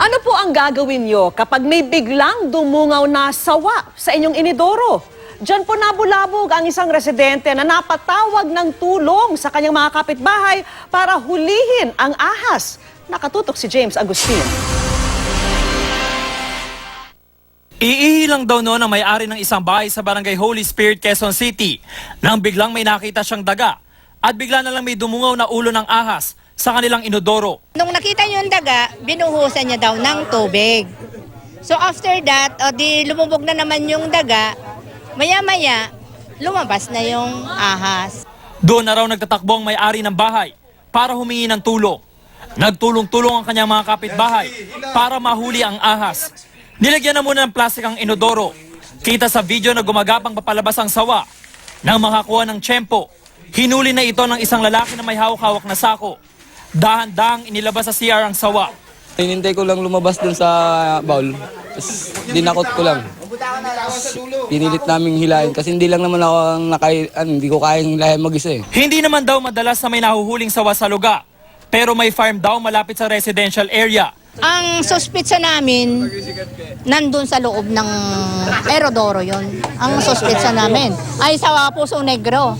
Ano po ang gagawin nyo kapag may biglang dumungaw na sawa sa inyong inidoro? Diyan po nabulabog ang isang residente na napatawag ng tulong sa kanyang mga kapitbahay para hulihin ang ahas. Nakatutok si James Agustin. Iihi lang daw noon ang may-ari ng isang bahay sa Barangay Holy Spirit, Quezon City nang biglang may nakita siyang daga at bigla na lang may dumungaw na ulo ng ahas sa kanilang inodoro. Nung nakita niyo yung daga, binuhusan niya daw ng tubig. So after that, di lumubog na naman yung daga, maya-maya, lumabas na yung ahas. Doon na raw nagtatakbo ang may-ari ng bahay para humingi ng tulong. Nagtulong-tulong ang kanyang mga kapitbahay para mahuli ang ahas. Nilagyan na muna ng plastik ang inodoro. Kita sa video na gumagapang papalabas ang sawa. Nang makakuha ng tiyempo, hinuli na ito ng isang lalaki na may hawak-hawak na sako. Dahan-dahang inilabas sa CR ang sawa. Hinintay ko lang lumabas dun sa bowl. Tapos dinakot ko lang. Pinilit naming hilahin kasi hindi lang naman ako hindi ko kayang hilahin mag-isa eh. Hindi naman daw madalas na may nahuhuling sawa sa lugar. Pero may farm daw malapit sa residential area. Ang suspitsa namin, nandun sa loob ng aerodoro yon. Ang suspitsa namin ay sa Puso Negro.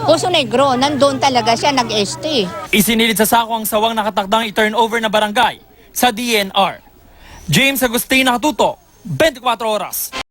Puso Negro, nandun talaga siya nag-este. Isinilid sa sako ang sawang nakatakdang i-turnover na barangay sa DNR. James Agustin, nakatutok, 24 oras.